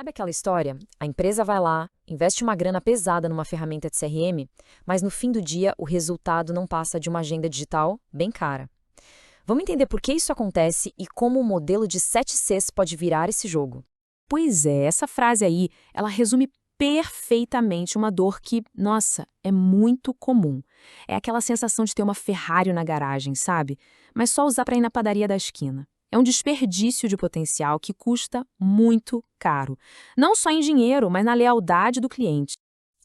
Sabe aquela história? A empresa vai lá, investe uma grana pesada numa ferramenta de CRM, mas no fim do dia o resultado não passa de uma agenda digital bem cara. Vamos entender por que isso acontece e como o modelo de 7 Cs pode virar esse jogo. Pois é, essa frase aí, ela resume perfeitamente uma dor que, nossa, é muito comum. É aquela sensação de ter uma Ferrari na garagem, sabe? Mas só usar para ir na padaria da esquina. É um desperdício de potencial que custa muito caro. Não só em dinheiro, mas na lealdade do cliente.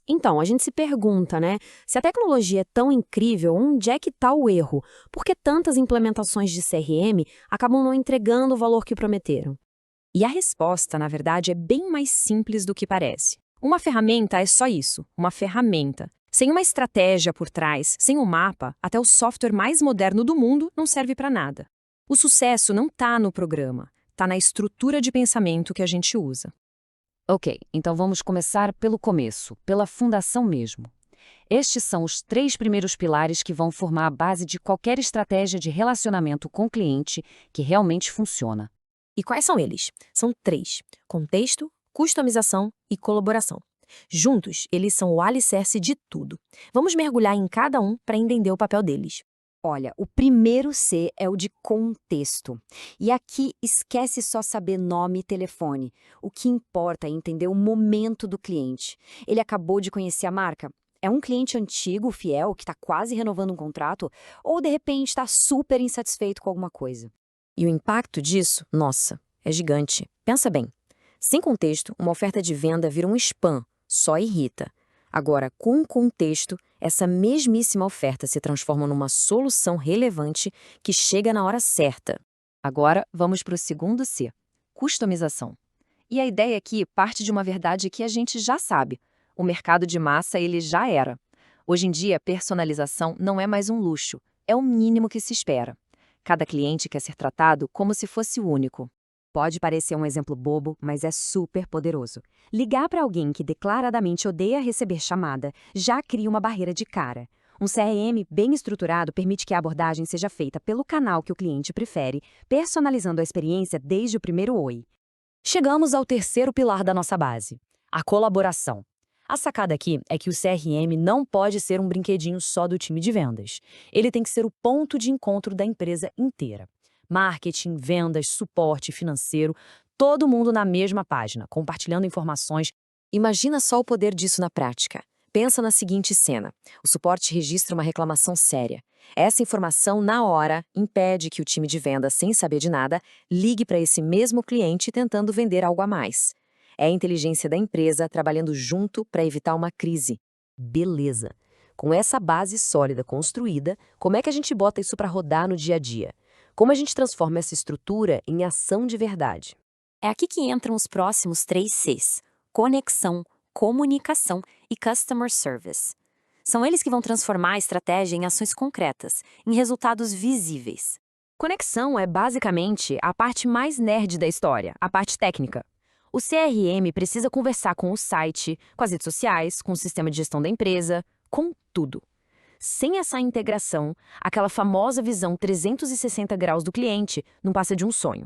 Então, a gente se pergunta, né? Se a tecnologia é tão incrível, onde é que está o erro? Por que tantas implementações de CRM acabam não entregando o valor que prometeram? E a resposta, na verdade, é bem mais simples do que parece. Uma ferramenta é só isso, uma ferramenta. Sem uma estratégia por trás, sem um mapa, até o software mais moderno do mundo não serve para nada. O sucesso não está no programa, está na estrutura de pensamento que a gente usa. Ok, então vamos começar pelo começo, pela fundação mesmo. Estes são os 3 primeiros pilares que vão formar a base de qualquer estratégia de relacionamento com o cliente que realmente funciona. E quais são eles? São 3: contexto, customização e colaboração. Juntos, eles são o alicerce de tudo. Vamos mergulhar em cada um para entender o papel deles. Olha, o primeiro C é o de contexto. E aqui esquece só saber nome e telefone. O que importa é entender o momento do cliente. Ele acabou de conhecer a marca? É um cliente antigo, fiel, que está quase renovando um contrato? Ou de repente está super insatisfeito com alguma coisa? E o impacto disso, nossa, é gigante. Pensa bem. Sem contexto, uma oferta de venda vira um spam, só irrita. Agora, com contexto, essa mesmíssima oferta se transforma numa solução relevante que chega na hora certa. Agora, vamos para o segundo C, customização. E a ideia aqui parte de uma verdade que a gente já sabe. O mercado de massa, ele já era. Hoje em dia, personalização não é mais um luxo, é o mínimo que se espera. Cada cliente quer ser tratado como se fosse o único. Pode parecer um exemplo bobo, mas é super poderoso. Ligar para alguém que declaradamente odeia receber chamada já cria uma barreira de cara. Um CRM bem estruturado permite que a abordagem seja feita pelo canal que o cliente prefere, personalizando a experiência desde o primeiro oi. Chegamos ao terceiro pilar da nossa base, a colaboração. A sacada aqui é que o CRM não pode ser um brinquedinho só do time de vendas. Ele tem que ser o ponto de encontro da empresa inteira. Marketing, vendas, suporte financeiro, todo mundo na mesma página, compartilhando informações. Imagina só o poder disso na prática. Pensa na seguinte cena. O suporte registra uma reclamação séria. Essa informação, na hora, impede que o time de venda, sem saber de nada, ligue para esse mesmo cliente tentando vender algo a mais. É a inteligência da empresa trabalhando junto para evitar uma crise. Beleza. Com essa base sólida construída, como é que a gente bota isso para rodar no dia a dia? Como a gente transforma essa estrutura em ação de verdade? É aqui que entram os próximos 3 Cs: conexão, comunicação e customer service. São eles que vão transformar a estratégia em ações concretas, em resultados visíveis. Conexão é basicamente a parte mais nerd da história, a parte técnica. O CRM precisa conversar com o site, com as redes sociais, com o sistema de gestão da empresa, com tudo. Sem essa integração, aquela famosa visão 360 graus do cliente não passa de um sonho.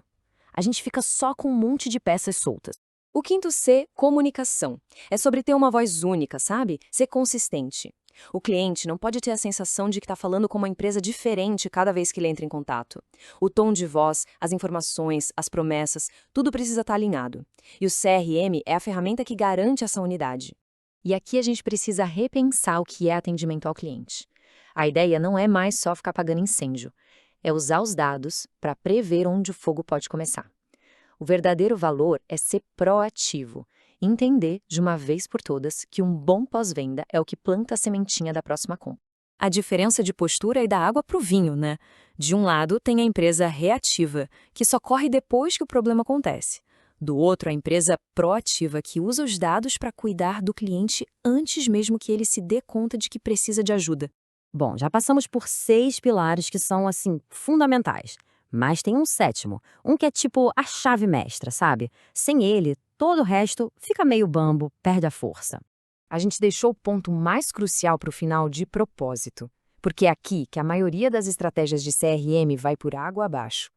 A gente fica só com um monte de peças soltas. O quinto C, comunicação. É sobre ter uma voz única, sabe? Ser consistente. O cliente não pode ter a sensação de que está falando com uma empresa diferente cada vez que ele entra em contato. O tom de voz, as informações, as promessas, tudo precisa estar alinhado. E o CRM é a ferramenta que garante essa unidade. E aqui a gente precisa repensar o que é atendimento ao cliente. A ideia não é mais só ficar apagando incêndio, é usar os dados para prever onde o fogo pode começar. O verdadeiro valor é ser proativo, entender de uma vez por todas que um bom pós-venda é o que planta a sementinha da próxima compra. A diferença de postura é da água para o vinho, né? De um lado tem a empresa reativa, que só corre depois que o problema acontece. Do outro, a empresa proativa, que usa os dados para cuidar do cliente antes mesmo que ele se dê conta de que precisa de ajuda. Bom, já passamos por 6 pilares que são, assim, fundamentais. Mas tem um sétimo, um que é tipo a chave mestra, sabe? Sem ele, todo o resto fica meio bambo, perde a força. A gente deixou o ponto mais crucial para o final de propósito, porque é aqui que a maioria das estratégias de CRM vai por água abaixo.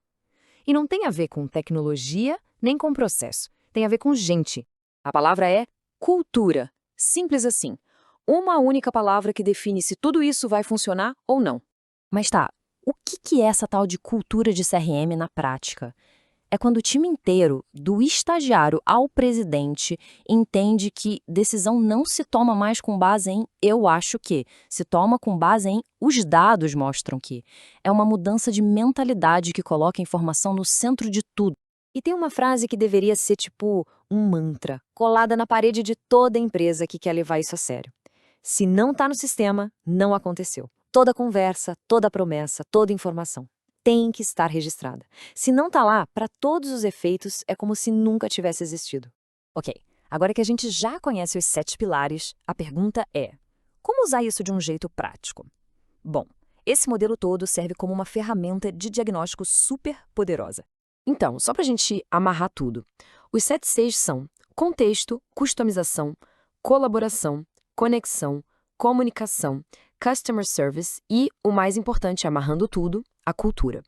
E não tem a ver com tecnologia nem com processo, tem a ver com gente. A palavra é cultura. Simples assim. Uma única palavra que define se tudo isso vai funcionar ou não. Mas tá, o que é essa tal de cultura de CRM na prática? É quando o time inteiro, do estagiário ao presidente, entende que decisão não se toma mais com base em eu acho que, se toma com base em os dados mostram que. É uma mudança de mentalidade que coloca a informação no centro de tudo. E tem uma frase que deveria ser tipo um mantra, colada na parede de toda empresa que quer levar isso a sério. Se não está no sistema, não aconteceu. Toda conversa, toda promessa, toda informação tem que estar registrada. Se não está lá, para todos os efeitos, é como se nunca tivesse existido. Ok, agora que a gente já conhece os 7 pilares, a pergunta é: como usar isso de um jeito prático? Bom, esse modelo todo serve como uma ferramenta de diagnóstico super poderosa. Então, só para a gente amarrar tudo, os 7 Cs são contexto, customização, colaboração, conexão, comunicação, customer service e, o mais importante, amarrando tudo, a cultura.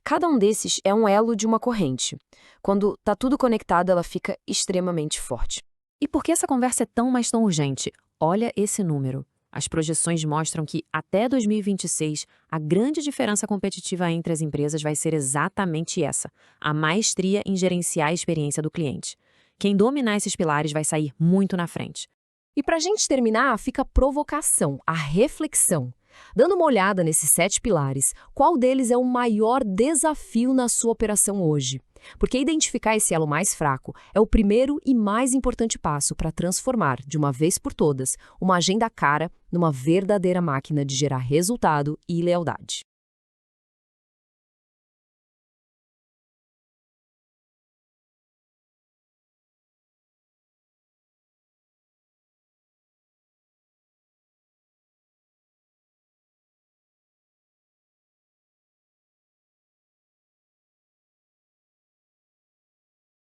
Cada um desses é um elo de uma corrente. Quando está tudo conectado, ela fica extremamente forte. E por que essa conversa é tão, mas tão urgente? Olha esse número. As projeções mostram que, até 2026, a grande diferença competitiva entre as empresas vai ser exatamente essa: a maestria em gerenciar a experiência do cliente. Quem dominar esses pilares vai sair muito na frente. E para a gente terminar, fica a provocação, a reflexão. Dando uma olhada nesses 7 pilares, qual deles é o maior desafio na sua operação hoje? Porque identificar esse elo mais fraco é o primeiro e mais importante passo para transformar, de uma vez por todas, uma agenda cara numa verdadeira máquina de gerar resultado e lealdade.